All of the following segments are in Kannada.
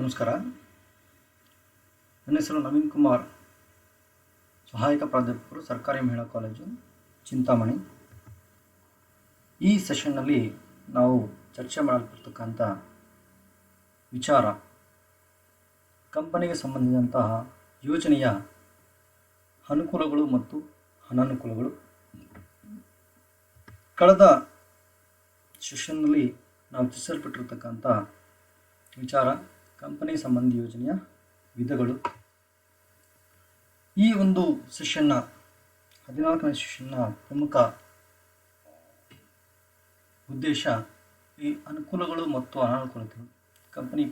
ನಮಸ್ಕಾರ. ನನ್ನ ಹೆಸರು ನವೀನ್ ಕುಮಾರ್, ಸಹಾಯಕ ಪ್ರಾಧ್ಯಾಪಕರು, ಸರ್ಕಾರಿ ಮಹಿಳಾ ಕಾಲೇಜು, ಚಿಂತಾಮಣಿ. ಈ ಸೆಷನ್ನಲ್ಲಿ ನಾವು ಚರ್ಚೆ ಮಾಡಲ್ಪಡ್ತಕ್ಕಂಥ ವಿಚಾರ ಕಂಪನಿಗೆ ಸಂಬಂಧಿಸಿದಂತಹ ಯೋಜನೆಯ ಅನುಕೂಲಗಳು ಮತ್ತು ಅನಾನುಕೂಲಗಳು. ಕಳೆದ ಸೆಷನ್ನಲ್ಲಿ ನಾವು ಚರ್ಚಿಸಲ್ಪಟ್ಟಿರ್ತಕ್ಕಂಥ ವಿಚಾರ ಕಂಪನಿ ಸಂಬಂಧಿ ಯೋಜನೆಯ ವಿಧಗಳು. ಈ ಒಂದು ಸೆಷನ್ನ 14ನೇ ಸೆಷನ್ನ ಪ್ರಮುಖ ಉದ್ದೇಶ ಈ ಅನುಕೂಲಗಳು ಮತ್ತು ಅನಾನುಕೂಲತೆಗಳು.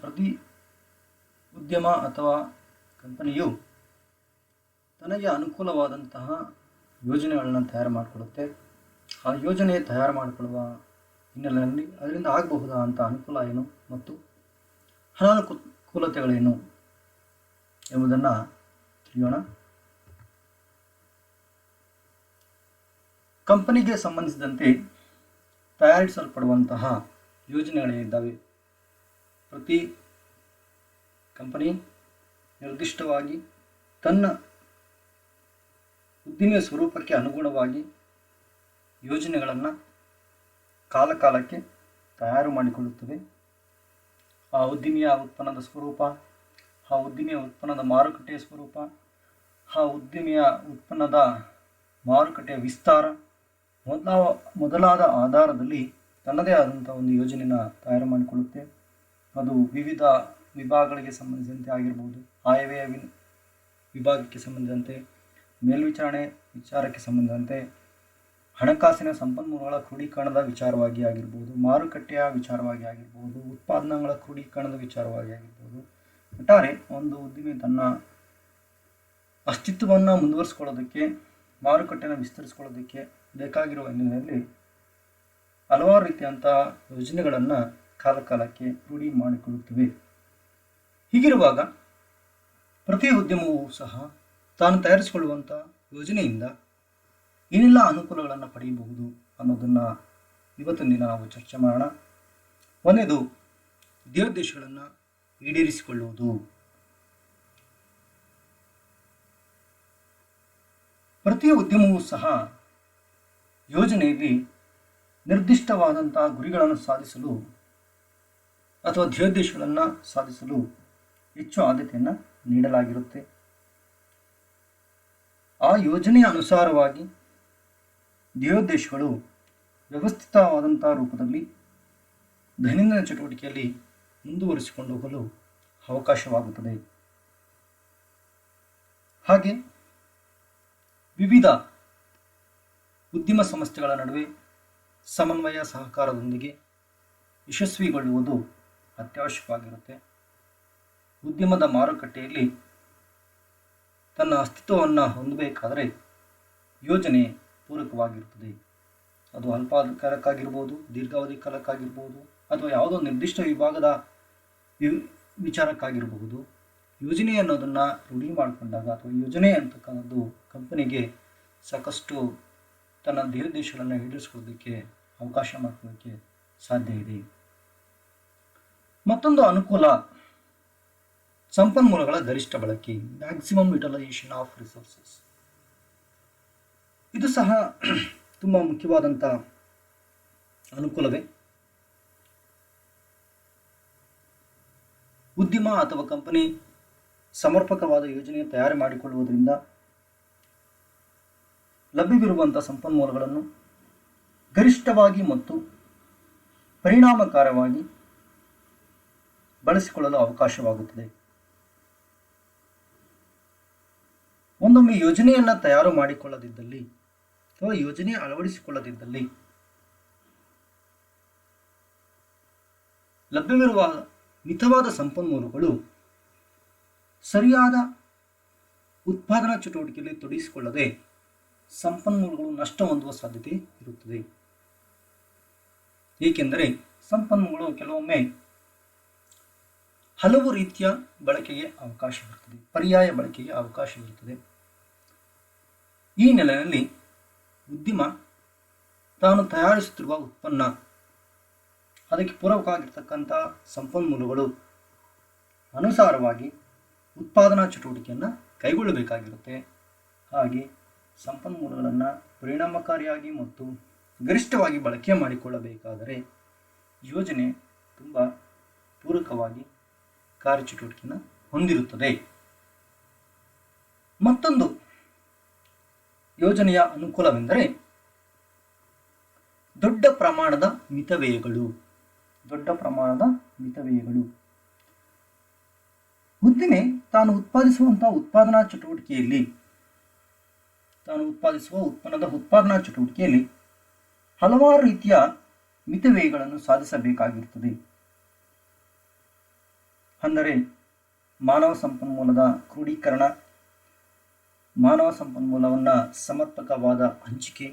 ಪ್ರತಿ ಉದ್ಯಮ ಅಥವಾ ಕಂಪನಿಯು ತನಗೆ ಅನುಕೂಲವಾದಂತಹ ಯೋಜನೆಗಳನ್ನು ತಯಾರು ಮಾಡಿಕೊಳ್ಳುತ್ತೆ. ಆ ಯೋಜನೆ ತಯಾರು ಮಾಡಿಕೊಳ್ಳುವ ಹಿನ್ನೆಲೆಯಲ್ಲಿ ಅದರಿಂದ ಆಗಬಹುದಾದಂಥ ಅನುಕೂಲ ಏನು ಮತ್ತು ಅನಾನುಕೂಲತೆಗಳೇನು ಎಂಬುದನ್ನು ತಿಳಿಯೋಣ. ಕಂಪನಿಗೆ ಸಂಬಂಧಿಸಿದಂತೆ ತಯಾರಿಸಲ್ಪಡುವಂತಹ ಯೋಜನೆಗಳೇನಿದ್ದಾವೆ, ಪ್ರತಿ ಕಂಪನಿ ನಿರ್ದಿಷ್ಟವಾಗಿ ತನ್ನ ಉದ್ದಿಮೆಯ ಸ್ವರೂಪಕ್ಕೆ ಅನುಗುಣವಾಗಿ ಯೋಜನೆಗಳನ್ನು ಕಾಲಕಾಲಕ್ಕೆ ತಯಾರು ಮಾಡಿಕೊಳ್ಳುತ್ತವೆ. ಆ ಉದ್ದಿಮೆಯ ಉತ್ಪನ್ನದ ಸ್ವರೂಪ, ಆ ಉದ್ದಿಮೆಯ ಉತ್ಪನ್ನದ ಮಾರುಕಟ್ಟೆಯ ಸ್ವರೂಪ, ಆ ಉದ್ದಿಮೆಯ ಉತ್ಪನ್ನದ ಮಾರುಕಟ್ಟೆಯ ವಿಸ್ತಾರ ಮೊದಲಾದ ಆಧಾರದಲ್ಲಿ ತನ್ನದೇ ಆದಂಥ ಒಂದು ಯೋಜನೆಯನ್ನು ತಯಾರು ಮಾಡಿಕೊಳ್ಳುತ್ತೆ. ಅದು ವಿವಿಧ ವಿಭಾಗಗಳಿಗೆ ಸಂಬಂಧಿಸಿದಂತೆ ಆಗಿರ್ಬೋದು, ಆಯವ್ಯಯ ವಿಭಾಗಕ್ಕೆ ಸಂಬಂಧಿಸಿದಂತೆ, ಮೇಲ್ವಿಚಾರಣೆ ವಿಚಾರಕ್ಕೆ ಸಂಬಂಧಿಸಿದಂತೆ, ಹಣಕಾಸಿನ ಸಂಪನ್ಮೂಲಗಳ ಕ್ರೋಢೀಕರಣದ ವಿಚಾರವಾಗಿ ಆಗಿರ್ಬೋದು, ಮಾರುಕಟ್ಟೆಯ ವಿಚಾರವಾಗಿ ಆಗಿರ್ಬೋದು, ಉತ್ಪಾದನೆಗಳ ಕ್ರೋಢೀಕರಣದ ವಿಚಾರವಾಗಿ ಆಗಿರ್ಬೋದು. ಒಟ್ಟಾರೆ ಒಂದು ಉದ್ದಿಮೆ ತನ್ನ ಅಸ್ತಿತ್ವವನ್ನು ಮುಂದುವರಿಸ್ಕೊಳ್ಳೋದಕ್ಕೆ, ಮಾರುಕಟ್ಟೆಯನ್ನು ವಿಸ್ತರಿಸ್ಕೊಳ್ಳೋದಕ್ಕೆ ಬೇಕಾಗಿರುವ ಹಿನ್ನೆಲೆಯಲ್ಲಿ ಹಲವಾರು ರೀತಿಯಂತಹ ಯೋಜನೆಗಳನ್ನು ಕಾಲಕಾಲಕ್ಕೆ ರೂಢಿ ಮಾಡಿಕೊಳ್ಳುತ್ತವೆ. ಹೀಗಿರುವಾಗ ಪ್ರತಿ ಉದ್ಯಮವೂ ಸಹ ತಾನು ತಯಾರಿಸಿಕೊಳ್ಳುವಂಥ ಯೋಜನೆಯಿಂದ ಏನೆಲ್ಲ ಅನುಕೂಲಗಳನ್ನು ಪಡೆಯಬಹುದು ಅನ್ನೋದನ್ನು ಇವತ್ತಿನ ದಿನ ನಾವು ಚರ್ಚೆ ಮಾಡೋಣ. ಒಂದನೇದು ಧ್ಯೇಯೋದ್ದೇಶಗಳನ್ನು ಈಡೇರಿಸಿಕೊಳ್ಳುವುದು. ಪ್ರತಿ ಉದ್ಯಮವೂ ಸಹ ಯೋಜನೆಯಲ್ಲಿ ನಿರ್ದಿಷ್ಟವಾದಂತಹ ಗುರಿಗಳನ್ನು ಸಾಧಿಸಲು ಅಥವಾ ಧ್ಯೇಯೋದ್ದೇಶಗಳನ್ನು ಸಾಧಿಸಲು ಹೆಚ್ಚು ಆದ್ಯತೆಯನ್ನು ನೀಡಲಾಗಿರುತ್ತೆ. ಆ ಯೋಜನೆಯ ಅನುಸಾರವಾಗಿ ಧ್ಯೇಯೋದ್ದೇಶಗಳು ವ್ಯವಸ್ಥಿತವಾದಂಥ ರೂಪದಲ್ಲಿ ದೈನಂದಿನ ಚಟುವಟಿಕೆಯಲ್ಲಿ ಮುಂದುವರಿಸಿಕೊಂಡು ಹೋಗಲು ಅವಕಾಶವಾಗುತ್ತದೆ. ಹಾಗೆ ವಿವಿಧ ಉದ್ಯಮ ಸಂಸ್ಥೆಗಳ ನಡುವೆ ಸಮನ್ವಯ ಸಹಕಾರದೊಂದಿಗೆ ಯಶಸ್ವಿಗೊಳ್ಳುವುದು ಅತ್ಯವಶ್ಯಕವಾಗಿರುತ್ತೆ. ಉದ್ಯಮದ ಮಾರುಕಟ್ಟೆಯಲ್ಲಿ ತನ್ನ ಅಸ್ತಿತ್ವವನ್ನು ಹೊಂದಬೇಕಾದರೆ ಯೋಜನೆ ಪೂರಕವಾಗಿರುತ್ತದೆ. ಅದು ಅಲ್ಪಕಾಲಕ್ಕಾಗಿರ್ಬೋದು, ದೀರ್ಘಾವಧಿ ಕಾಲಕ್ಕಾಗಿರ್ಬೋದು, ಅಥವಾ ಯಾವುದೋ ನಿರ್ದಿಷ್ಟ ವಿಭಾಗದ ವಿಚಾರಕ್ಕಾಗಿರಬಹುದು. ಯೋಜನೆ ಅನ್ನೋದನ್ನು ರೂಢಿ ಮಾಡಿಕೊಂಡಾಗ ಅಥವಾ ಯೋಜನೆ ಅಂತಕ್ಕಂಥದ್ದು ಕಂಪನಿಗೆ ಸಾಕಷ್ಟು ತನ್ನ ಧ್ಯೇಯೋದ್ದೇಶಗಳನ್ನು ಈಡೇರಿಸಿಕೊಳ್ಳೋದಕ್ಕೆ ಅವಕಾಶ ಮಾಡಿಕೊಳ್ಳೋಕ್ಕೆ ಸಾಧ್ಯ ಇದೆ. ಮತ್ತೊಂದು ಅನುಕೂಲ ಸಂಪನ್ಮೂಲಗಳ ಗರಿಷ್ಠ ಬಳಕೆ, ಮ್ಯಾಕ್ಸಿಮಮ್ ಯುಟಿಲೈಸೇಷನ್ ಆಫ್ ರಿಸೋರ್ಸಸ್. ಇದು ಸಹ ತುಂಬ ಮುಖ್ಯವಾದಂಥ ಅನುಕೂಲವೇ. ಉದ್ಯಮ ಅಥವಾ ಕಂಪನಿ ಸಮರ್ಪಕವಾದ ಯೋಜನೆ ತಯಾರು ಮಾಡಿಕೊಳ್ಳುವುದರಿಂದ ಲಭ್ಯವಿರುವಂಥ ಸಂಪನ್ಮೂಲಗಳನ್ನು ಗರಿಷ್ಠವಾಗಿ ಮತ್ತು ಪರಿಣಾಮಕಾರವಾಗಿ ಬಳಸಿಕೊಳ್ಳಲು ಅವಕಾಶವಾಗುತ್ತದೆ. ಒಂದೊಮ್ಮೆ ಯೋಜನೆಯನ್ನು ತಯಾರು ಮಾಡಿಕೊಳ್ಳದಿದ್ದಲ್ಲಿ ಅಥವಾ ಯೋಜನೆ ಅಳವಡಿಸಿಕೊಳ್ಳದಿದ್ದಲ್ಲಿ ಲಭ್ಯವಿರುವ ಮಿತವಾದ ಸಂಪನ್ಮೂಲಗಳು ಸರಿಯಾದ ಉತ್ಪಾದನಾ ಚಟುವಟಿಕೆಯಲ್ಲಿ ತೊಡಗಿಸಿಕೊಳ್ಳದೆ ಸಂಪನ್ಮೂಲಗಳು ನಷ್ಟ ಹೊಂದುವ ಸಾಧ್ಯತೆ ಇರುತ್ತದೆ. ಏಕೆಂದರೆ ಸಂಪನ್ಮೂಲಗಳು ಕೆಲವೊಮ್ಮೆ ಹಲವು ರೀತಿಯ ಬಳಕೆಗೆ ಅವಕಾಶವಿರುತ್ತದೆ, ಪರ್ಯಾಯ ಬಳಕೆಗೆ ಅವಕಾಶವಿರುತ್ತದೆ. ಈ ನೆಲೆಯಲ್ಲಿ ಉದ್ಯಮ ತಾನು ತಯಾರಿಸುತ್ತಿರುವ ಉತ್ಪನ್ನ, ಅದಕ್ಕೆ ಪೂರಕವಾಗಿರ್ತಕ್ಕಂಥ ಸಂಪನ್ಮೂಲಗಳು ಅನುಸಾರವಾಗಿ ಉತ್ಪಾದನಾ ಚಟುವಟಿಕೆಯನ್ನು ಕೈಗೊಳ್ಳಬೇಕಾಗಿರುತ್ತೆ. ಹಾಗೆ ಸಂಪನ್ಮೂಲಗಳನ್ನು ಪರಿಣಾಮಕಾರಿಯಾಗಿ ಮತ್ತು ಗರಿಷ್ಠವಾಗಿ ಬಳಕೆ ಮಾಡಿಕೊಳ್ಳಬೇಕಾದರೆ ಯೋಜನೆ ತುಂಬ ಪೂರಕವಾಗಿ ಕಾರ್ಯಚಟುವಟಿಕೆಯನ್ನು ಹೊಂದಿರುತ್ತದೆ. ಮತ್ತೊಂದು ಯೋಜನೆಯ ಅನುಕೂಲವೆಂದರೆ ದೊಡ್ಡ ಪ್ರಮಾಣದ ಮಿತವ್ಯಯಗಳು. ಉದ್ದಿಮೆ ತಾನು ಉತ್ಪಾದಿಸುವ ಉತ್ಪನ್ನದ ಉತ್ಪಾದನಾ ಚಟುವಟಿಕೆಯಲ್ಲಿ ಹಲವಾರು ರೀತಿಯ ಮಿತವ್ಯಯಗಳನ್ನು ಸಾಧಿಸಬೇಕಾಗಿರುತ್ತದೆ. ಅಂದರೆ ಮಾನವ ಸಂಪನ್ಮೂಲದ ಕ್ರೋಢೀಕರಣ, ಮಾನವ ಸಂಪನ್ಮೂಲವನ್ನು ಸಮರ್ಪಕವಾದ ಹಂಚಿಕೆ,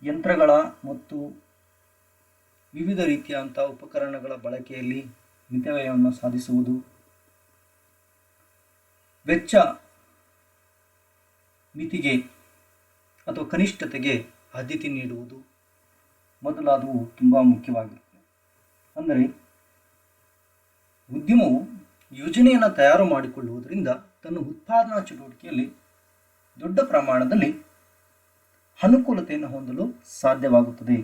ಯಂತ್ರಗಳ ಮತ್ತು ವಿವಿಧ ರೀತಿಯಾದಂಥ ಉಪಕರಣಗಳ ಬಳಕೆಯಲ್ಲಿ ಮಿತವ್ಯಯವನ್ನು ಸಾಧಿಸುವುದು, ವೆಚ್ಚ ಮಿತಿಗೆ ಅಥವಾ ಕನಿಷ್ಠತೆಗೆ ಆದ್ಯತೆ ನೀಡುವುದು ಮೊದಲಾದವು ತುಂಬ ಮುಖ್ಯವಾಗಿರುತ್ತದೆ. ಅಂದರೆ ಉದ್ಯಮವು ಯೋಜನೆಯನ್ನು ತಯಾರು ಮಾಡಿಕೊಳ್ಳುವುದರಿಂದ ತನ್ನ ಉತ್ಪಾದನಾ ಚಟುವಟಿಕೆಯಲ್ಲಿ ದೊಡ್ಡ ಪ್ರಮಾಣದಲ್ಲಿ ಅನುಕೂಲತೆಯನ್ನು ಹೊಂದಲು ಸಾಧ್ಯವಾಗುತ್ತದೆ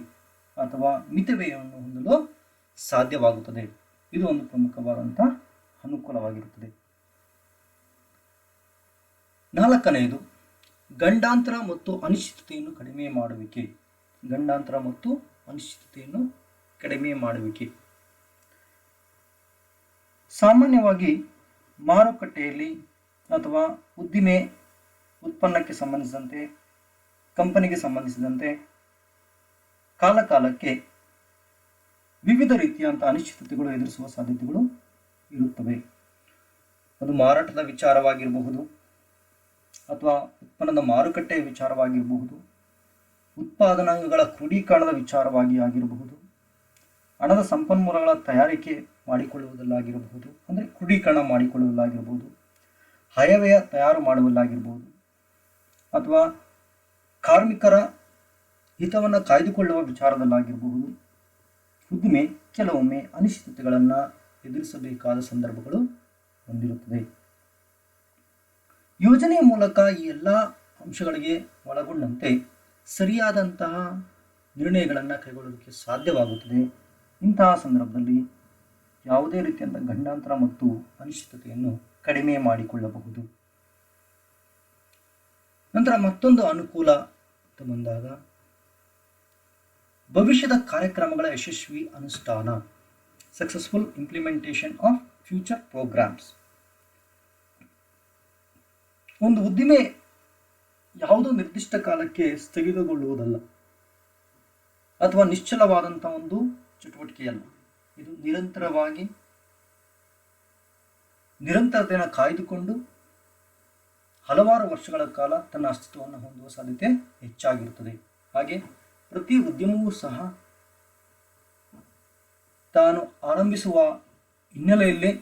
ಅಥವಾ ಮಿತವ್ಯಯವನ್ನು ಹೊಂದಲು ಸಾಧ್ಯವಾಗುತ್ತದೆ. ಇದು ಒಂದು ಪ್ರಮುಖವಾದಂಥ ಅನುಕೂಲವಾಗಿರುತ್ತದೆ. 4ನೇದು ಗಂಡಾಂತರ ಮತ್ತು ಅನಿಶ್ಚಿತತೆಯನ್ನು ಕಡಿಮೆ ಮಾಡುವಿಕೆ. ಸಾಮಾನ್ಯವಾಗಿ ಮಾರುಕಟ್ಟೆಯಲ್ಲಿ ಅಥವಾ ಉದ್ದಿಮೆ ಉತ್ಪನ್ನಕ್ಕೆ ಸಂಬಂಧಿಸಿದಂತೆ, ಕಂಪನಿಗೆ ಸಂಬಂಧಿಸಿದಂತೆ ಕಾಲಕಾಲಕ್ಕೆ ವಿವಿಧ ರೀತಿಯಂಥ ಅನಿಶ್ಚಿತತೆಗಳು ಎದುರಿಸುವ ಸಾಧ್ಯತೆಗಳು ಇರುತ್ತವೆ. ಅದು ಮಾರಾಟದ ವಿಚಾರವಾಗಿರಬಹುದು ಅಥವಾ ಉತ್ಪನ್ನದ ಮಾರುಕಟ್ಟೆಯ ವಿಚಾರವಾಗಿರಬಹುದು, ಉತ್ಪಾದನಾಂಗಗಳ ಕ್ರೋಢೀಕರಣದ ವಿಚಾರವಾಗಿ ಆಗಿರಬಹುದು, ಹಣದ ಸಂಪನ್ಮೂಲಗಳ ತಯಾರಿಕೆ ಮಾಡಿಕೊಳ್ಳುವುದಲ್ಲಾಗಿರಬಹುದು, ಅಂದರೆ ಕ್ರೋಢೀಕರಣ ಮಾಡಿಕೊಳ್ಳುವುದಾಗಿರಬಹುದು, ಆಯವ್ಯಯ ತಯಾರು ಮಾಡುವಲ್ಲಾಗಿರ್ಬೋದು, ಅಥವಾ ಕಾರ್ಮಿಕರ ಹಿತವನ್ನು ಕಾಯ್ದುಕೊಳ್ಳುವ ವಿಚಾರದಲ್ಲಾಗಿರಬಹುದು. ಉದ್ದಿಮೆ ಕೆಲವೊಮ್ಮೆ ಅನಿಶ್ಚಿತತೆಗಳನ್ನು ಎದುರಿಸಬೇಕಾದ ಸಂದರ್ಭಗಳು ಹೊಂದಿರುತ್ತದೆ. ಯೋಜನೆಯ ಮೂಲಕ ಈ ಎಲ್ಲ ಅಂಶಗಳಿಗೆ ಒಳಗೊಂಡಂತೆ ಸರಿಯಾದಂತಹ ನಿರ್ಣಯಗಳನ್ನು ಕೈಗೊಳ್ಳೋದಕ್ಕೆ ಸಾಧ್ಯವಾಗುತ್ತದೆ. ಇಂತಹ ಸಂದರ್ಭದಲ್ಲಿ ಯಾವುದೇ ರೀತಿಯಾದ ಗಂಡಾಂತರ ಮತ್ತು ಅನಿಶ್ಚಿತತೆಯನ್ನು ಕಡಿಮೆ ಮಾಡಿಕೊಳ್ಳಬಹುದು. ನಂತರ ಮತ್ತೊಂದು ಅನುಕೂಲ ಅಂತ ಬಂದಾಗ ಭವಿಷ್ಯದ ಕಾರ್ಯಕ್ರಮಗಳ ಯಶಸ್ವಿ ಅನುಷ್ಠಾನ, successful implementation of future programmes. ಒಂದು ಉದ್ದಿಮೆ ಯಾವುದೋ ನಿರ್ದಿಷ್ಟ ಕಾಲಕ್ಕೆ ಸ್ಥಗಿತಗೊಳ್ಳುವುದಲ್ಲ ಅಥವಾ ನಿಶ್ಚಲವಾದಂಥ ಒಂದು ಚಟುವಟಿಕೆಯಲ್ಲ. ಇದು ನಿರಂತರತೆಯನ್ನು ಕಾಯ್ದುಕೊಂಡು ಹಲವಾರು ವರ್ಷಗಳ ಕಾಲ ತನ್ನ ಅಸ್ತಿತ್ವವನ್ನು ಹೊಂದುವ ಸಾಧ್ಯತೆ ಹೆಚ್ಚಾಗಿರುತ್ತದೆ. ಹಾಗೆ ಪ್ರತಿ ಉದ್ಯಮವೂ ಸಹ ತಾನು ಆರಂಭಿಸುವ ಹಿನ್ನೆಲೆಯಲ್ಲಿ